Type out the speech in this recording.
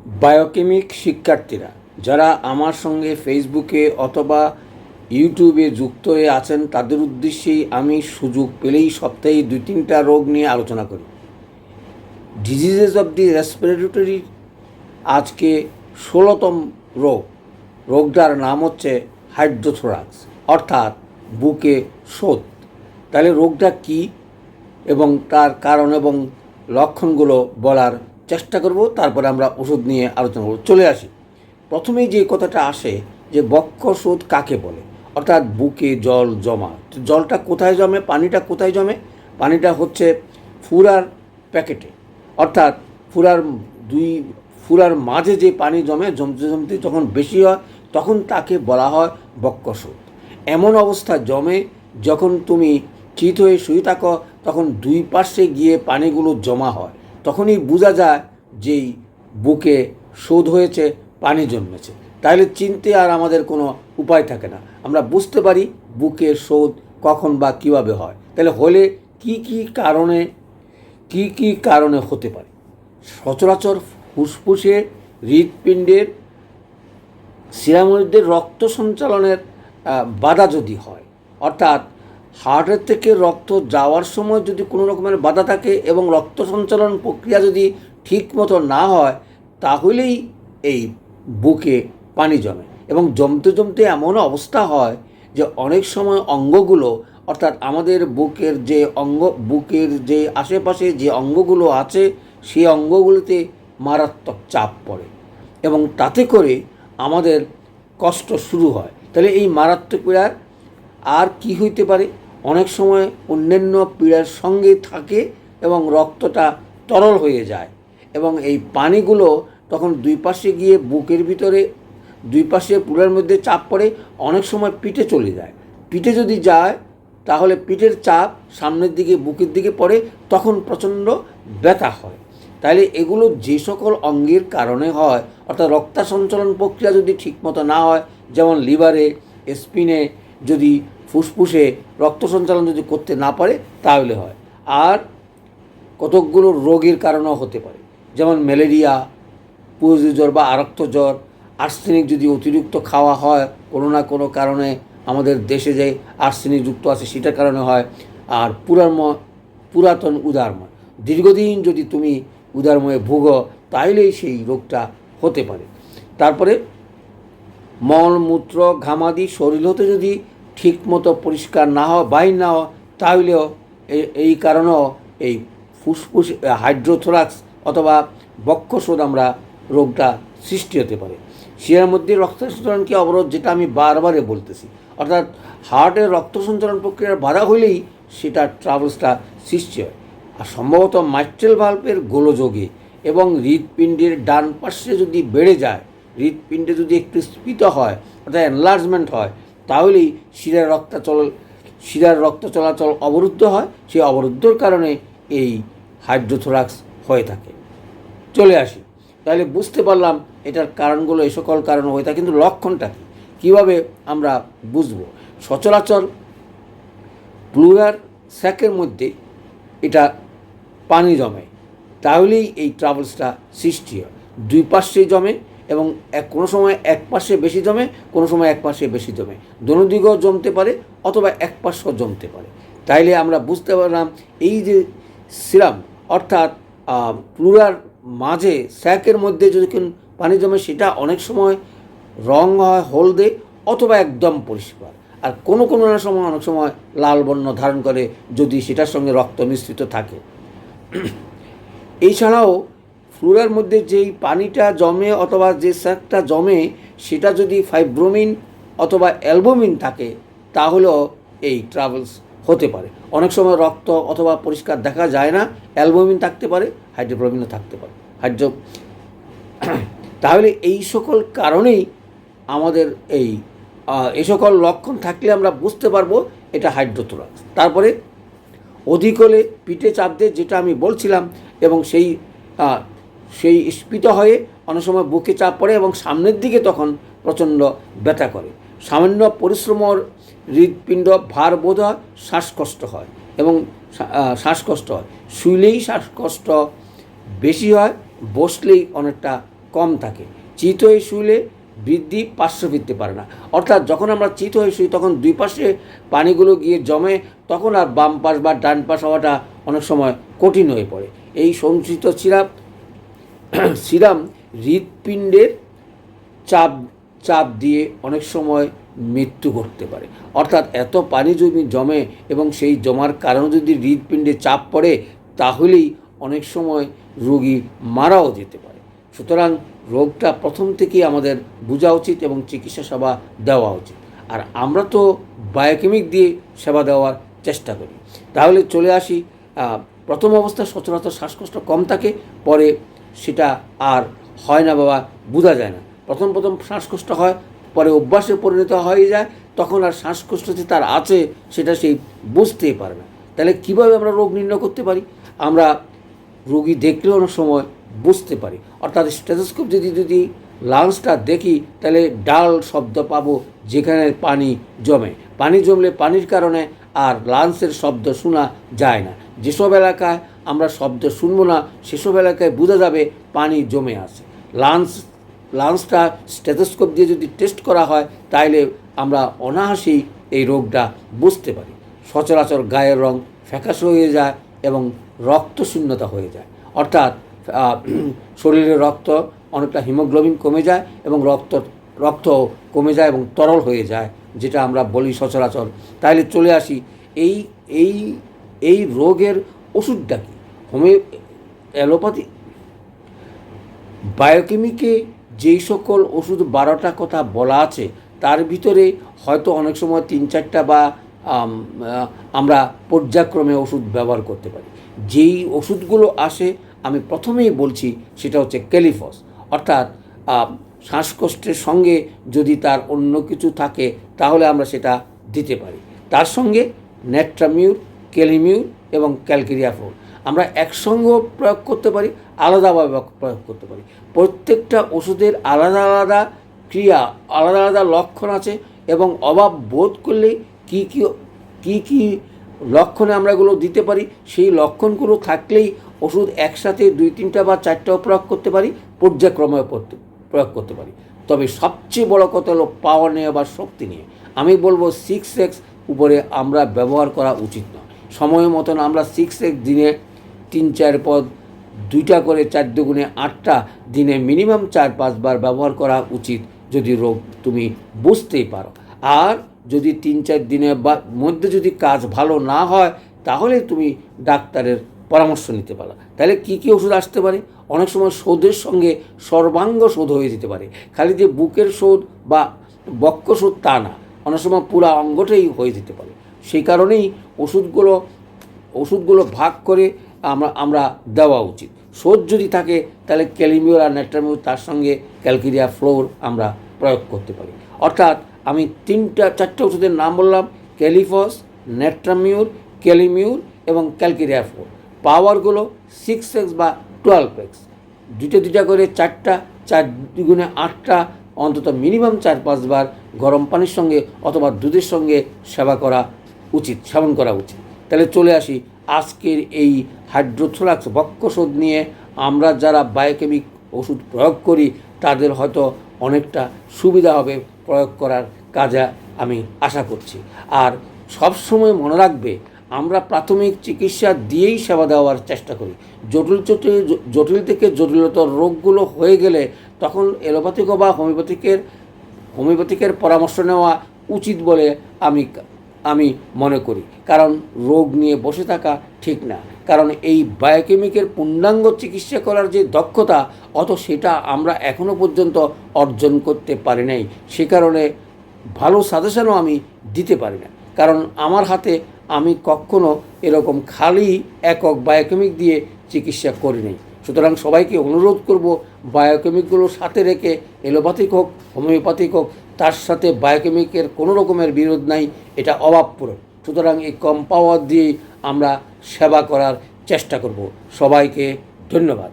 Biochemic শিক্ষার্থীরা যারা আমার সঙ্গে ফেসবুকে অথবা ইউটিউবে যুক্ত হয়ে আছেন, তাদের উদ্দেশ্যেই আমি সুযোগ পেলেই সপ্তাহে 2-3টা রোগ নিয়ে আলোচনা করি। ডিজিজেস অফ দি রেসপিরেটরি আজকে 16তম রোগটার নাম হচ্ছে হাইড্রোথোরাক্স, অর্থাৎ বুকে শোথ। তাহলে রোগটা কী এবং তার কারণ এবং লক্ষণগুলো বলার চেষ্টা করব, তারপরে আমরা ওষুধ নিয়ে আলোচনা করব। চলে আসি, প্রথমেই যে কথাটা আসে যে বক্ষশোথ কাকে বলে, অর্থাৎ বুকে জল জমা। জলটা কোথায় জমে, পানিটা কোথায় জমে? পানিটা হচ্ছে ফুরার প্যাকেটে, অর্থাৎ ফুরার মাঝে যে পানি জমতে জমতে যখন বেশি হয় তখন তাকে বলা হয় বক্ষশোথ। এমন অবস্থা জমে যখন তুমি চিত হয়ে শুয়ে থাকো, তখন দুই পাশে গিয়ে পানিগুলো জমা হয়, তখনই বোঝা যায় যেই বুকে শোধ হয়েছে, পানি জন্মেছে। তাহলে চিনতে আর আমাদের কোনো উপায় থাকে না, আমরা বুঝতে পারি বুকে শোধ কখন বা কীভাবে হয়। তাহলে হলে কি কি কারণে হতে পারে? সচরাচর ফুসফুসে, হৃৎপিণ্ডের, শিরামধ্যে রক্ত সঞ্চালনের বাধা যদি হয়, অর্থাৎ হার্টের থেকে রক্ত যাওয়ার সময় যদি কোনো রকমের বাধা থাকে এবং রক্ত সঞ্চালন প্রক্রিয়া যদি ঠিক মতো না হয়, তাহলেই এই বুকে পানি জমে। এবং জমতে জমতে এমন অবস্থা হয় যে অনেক সময় অঙ্গগুলো, অর্থাৎ আমাদের বুকের যে আশেপাশে যে অঙ্গগুলো আছে, সেই অঙ্গগুলোতে মারাত্মক চাপ পড়ে এবং তাতে করে আমাদের কষ্ট শুরু হয়। তাহলে এই মারাত্মক পীড়ার আর কি হইতে পারে? অনেক সময় অন্যান্য পীড়ার সঙ্গে থাকে এবং রক্তটা তরল হয়ে যায় এবং এই পানিগুলো তখন দুই পাশে গিয়ে বুকের ভিতরে, দুই পাশে পুরার মধ্যে চাপ পড়ে, অনেক সময় পিঠে চলে যায়। পিঠে যদি যায় তাহলে পিঠের চাপ সামনের দিকে, বুকের দিকে পড়ে, তখন প্রচণ্ড ব্যথা হয়। তাহলে এগুলো যে সকল অঙ্গের কারণে হয়, অর্থাৎ রক্ত সঞ্চালন প্রক্রিয়া যদি ঠিকমতো না হয়, যেমন লিভারে, স্পিনে, যদি ফুসফুসে রক্ত সঞ্চালন যদি করতে না পারে তাহলে হয়। আর কতকগুলো রোগের কারণেও হতে পারে, যেমন ম্যালেরিয়া, পুরোজি জ্বর বা আরক্ত জ্বর, আর্সেনিক যদি অতিরিক্ত খাওয়া হয় কোনো না কোনো কারণে, আমাদের দেশে যে আর্সেনিক যুক্ত আছে সেটার কারণে হয়। আর পুরাতন উদারময়, দীর্ঘদিন যদি তুমি উদারময়ে ভুগো তাইলেই সেই রোগটা হতে পারে। তারপরে মলমূত্র, ঘামাদি শরীর হতে যদি ঠিকমতো পরিষ্কার না হয়, বাইর না হয়, তাহলেও এই কারণেও এই ফুসফুস হাইড্রোথোরাক্স অথবা বক্ষশোথ আমরা রোগটা সৃষ্টি হতে পারে। শিরার মধ্যে রক্ত সঞ্চালনকে অবরোধ, যেটা আমি বারবারে বলতেছি, অর্থাৎ হার্টের রক্ত সঞ্চালন প্রক্রিয়ার বাধা হলেই সেটা ট্রাবলসটা সৃষ্টি হয়। আর সম্ভবত মাইট্রাল ভাল্বের গোলযোগে এবং হৃৎপিণ্ডের ডান পাশে যদি বেড়ে যায়, হৃৎপিণ্ডে যদি একটু স্ফীত হয়, অর্থাৎ এনলার্জমেন্ট হয়, তাহলেই শিরার রক্ত চলাচল অবরুদ্ধ হয়। সেই অবরুদ্ধর কারণে এই হাইড্রোথোরাক্স হয়ে থাকে। চলে আসি, তাহলে বুঝতে পারলাম এটার কারণগুলো, এই সকল কারণ হয়ে থাকে, কিন্তু লক্ষণটা কী, কীভাবে আমরা বুঝব? সচরাচর প্লুরার স্যাকের মধ্যে এটা পানি জমে, তাহলেই এই ট্রাবলসটা সৃষ্টি হয়। দুই পাশে জমে এবং কোনো সময় এক পাশে বেশি জমে, কোনো সময় এক পাশে বেশি জমে, দোনোদিকেও জমতে পারে অথবা এক পাশেও জমতে পারে। তাইলে আমরা বুঝতে পারলাম এই যে সিরাম, অর্থাৎ প্লুরার মাঝে স্যাকের মধ্যে যদি পানি জমে, সেটা অনেক সময় রং হয় হলদে অথবা একদম পরিষ্কার, আর কোনো সময় অনেক সময় লাল বর্ণ ধারণ করে যদি সেটার সঙ্গে রক্ত মিশ্রিত থাকে। এছাড়াও ফ্লুরার মধ্যে যেই পানিটা জমে অথবা যে স্যাকটা জমে, সেটা যদি ফাইব্রোমিন অথবা অ্যালবুমিন থাকে, তাহলেও এই ট্রাবলস হতে পারে। অনেক সময় রক্ত অথবা পরিষ্কার দেখা যায় না, অ্যালবুমিন থাকতে পারে, হাইড্রোফ্লোবিনও থাকতে পারে, তাহলে এই সকল কারণেই আমাদের এই সকল লক্ষণ থাকলে আমরা বুঝতে পারবো এটা হাইড্রোথোরাক্স। তারপরে অধিক হলে পিঠে চাপ দিয়ে, যেটা আমি বলছিলাম, এবং সেই স্ফীত হয়ে অনেক সময় বুকে চাপ পড়ে এবং সামনের দিকে তখন প্রচণ্ড ব্যথা করে। সামান্য পরিশ্রমর হৃৎপিণ্ড ভার বোধ হয়, শ্বাসকষ্ট হয় এবং শুইলেই শ্বাসকষ্ট বেশি হয়, বসলেই অনেকটা কম থাকে। চিত হয়ে শুলে বৃদ্ধি পার্শ্ববৃত্তি পারে না, অর্থাৎ যখন আমরা চিত হয়ে শুই তখন দুই পাশে পানিগুলো গিয়ে জমে, তখন আর বাম পাশ বা ডান পাশ হওয়াটা অনেক সময় কঠিন হয়ে পড়ে। এই সঞ্চিত সিরাম হৃৎপিণ্ডের চাপ দিয়ে অনেক সময় মৃত্যু ঘটতে পারে। অর্থাৎ এত পানি যদি জমে এবং সেই জমার কারণে যদি হৃৎপিণ্ডে চাপ পড়ে তাহলেই অনেক সময় রোগী মারাও যেতে পারে। সুতরাং রোগটা প্রথম থেকেই আমাদের বোঝা উচিত এবং চিকিৎসা সেবা দেওয়া উচিত। আর আমরা তো বায়োকেমিক দিয়ে সেবা দেওয়ার চেষ্টা করি। তাহলে চলে আসি, প্রথম অবস্থায় সচরাচর শ্বাসকষ্ট কম থাকে, পরে সেটা আর হয় না বাবা, বোঝা যায় না। প্রথম শ্বাসকষ্ট হয়, পরে অভ্যাসে পরিণত হয়ে যায়, তখন আর শ্বাসকষ্ট যে তার আছে সেটা সেই বুঝতেই পারে না। তাহলে কীভাবে আমরা রোগ নির্ণয় করতে পারি? আমরা রোগী দেখলেও অনেক সময় বুঝতে পারি। অর্থাৎ স্টেথোস্কোপ যদি লাংসটা দেখি তাহলে ডাল শব্দ পাবো যেখানে পানি জমে। পানি জমলে পানির কারণে আর লাংসের শব্দ শোনা যায় না। যেসব এলাকায় আমরা শব্দ শুনবো না সেসব এলাকায় বোঝা যাবে পানি জমে আছে। লাংসটা স্টেথোস্কোপ দিয়ে যদি টেস্ট করা হয় তাহলে আমরা অনায়াসেই এই রোগটা বুঝতে পারি। সচরাচর গায়ের রং ফ্যাকাশে হয়ে যায় এবং রক্তশূন্যতা হয়ে যায়, অর্থাৎ শরীরের রক্ত অনেকটা হিমোগ্লোবিন কমে যায় এবং রক্ত কমে যায় এবং তরল হয়ে যায়, যেটা আমরা বলি সচরাচর। তাহলে চলে আসি, এই রোগের ওষুধটা কি? অ্যালোপ্যাথি বায়োকেমিকে যেই সকল ওষুধ 12টা কথা বলা আছে তার ভিতরে হয়তো অনেক সময় 3-4টা বা আমরা পর্যায়ক্রমে ওষুধ ব্যবহার করতে পারি। যেই ওষুধগুলো আসে আমি প্রথমেই বলছি সেটা হচ্ছে ক্যালিফস, অর্থাৎ শ্বাসকষ্টের সঙ্গে যদি তার অন্য কিছু থাকে তাহলে আমরা সেটা দিতে পারি। তার সঙ্গে নেট্রামিউর, ক্যালিমিউর এবং ক্যালকেরিয়াফোর আমরা একসঙ্গেও প্রয়োগ করতে পারি, আলাদাভাবে প্রয়োগ করতে পারি। প্রত্যেকটা ওষুধের আলাদা আলাদা ক্রিয়া, আলাদা আলাদা লক্ষণ আছে এবং অভাব বোধ করলে কি লক্ষণে আমরা এগুলো দিতে পারি, সেই লক্ষণগুলো থাকলেই ওষুধ একসাথে 2-3টা বা 4টাও প্রয়োগ করতে পারি, পর্যায়ক্রমে প্রয়োগ করতে পারি। তবে সবচেয়ে বড় কথা হলো পাওয়ার নিয়ে বা শক্তি নিয়ে। আমি বলবো 6x উপরে আমরা ব্যবহার করা উচিত নয়। সময় মতন আমরা 6x দিনে 3-4 পদ, 2টা করে 4 দুগুণে 8টা দিনে মিনিমাম 4-5 বার ব্যবহার করা উচিত, যদি রোগ তুমি বুঝতেই পারো। আর যদি 3-4 দিনের মধ্যে যদি কাজ ভালো না হয় তাহলে তুমি ডাক্তারের পরামর্শ নিতে পারো। তাহলে কী ওষুধ আসতে পারে? অনেক সময় শোধের সঙ্গে সর্বাঙ্গ শোধ হয়ে যেতে পারে। খালি যে বুকের শোধ বা বক্ষ শোধ তা না, অনেক সময় পুরো অঙ্গটাই হয়ে যেতে পারে। সেই কারণেই ওষুধগুলো ভাগ করে আমরা দেওয়া উচিত। শোধ যদি থাকে তাহলে ক্যালিমিউর আর নেট্রামিউর, তার সঙ্গে ক্যালকেরিয়া ফ্লোর আমরা প্রয়োগ করতে পারি। অর্থাৎ আমি 3-4টা ওষুধের নাম বললাম, ক্যালিফস, নেট্রামিউর, ক্যালিমিউর এবং ক্যালকেরিয়া ফ্লোর। পাওয়ারগুলো 6x বা 12x, 2টা করে 4টা, 4 দুগুণে 8টা, অন্তত মিনিমাম 4-5 বার গরম পানির সঙ্গে অথবা দুধের সঙ্গে সেবন করা উচিত। তাহলে চলে আসি আজকের এই হাইড্রোথোরাক্স বক্ষশোধ নিয়ে। আমরা যারা বায়োকেমিক ওষুধ প্রয়োগ করি তাদের হয়তো অনেকটা সুবিধা হবে প্রয়োগ করার কাজে, আমি আশা করছি। আর সবসময় মনে রাখবে, আমরা প্রাথমিক চিকিৎসা দিয়েই সেবা দেওয়ার চেষ্টা করি। জটিল থেকে জটিলতর রোগগুলো হয়ে গেলে তখন অ্যালোপ্যাথিক বা হোমিওপ্যাথিকের পরামর্শ নেওয়া উচিত বলে আমি মনে করি। কারণ রোগ নিয়ে বসে থাকা ঠিক না। কারণ এই বায়োকেমিকের পূর্ণাঙ্গ চিকিৎসা করার যে দক্ষতা, সেটা আমরা এখনও পর্যন্ত অর্জন করতে পারি নাই। সে কারণে ভালো সাজেশনও আমি দিতে পারি না, কারণ আমার হাতে আমি কখনো এরকম খালি একক বায়োকেমিক দিয়ে চিকিৎসা করি নাই। সুতরাং সবাইকে অনুরোধ করব, বায়োকেমিকগুলো সাথে রেখে এলোপ্যাথিক হোক, হোমিওপ্যাথিক হোক, তার সাথে বায়োকেমিকের কোনো রকমের বিরোধ নাই, এটা অভাবপূরণ। সুতরাং এই কম পাওয়ার দিয়েই আমরা সেবা করার চেষ্টা করব। সবাইকে ধন্যবাদ।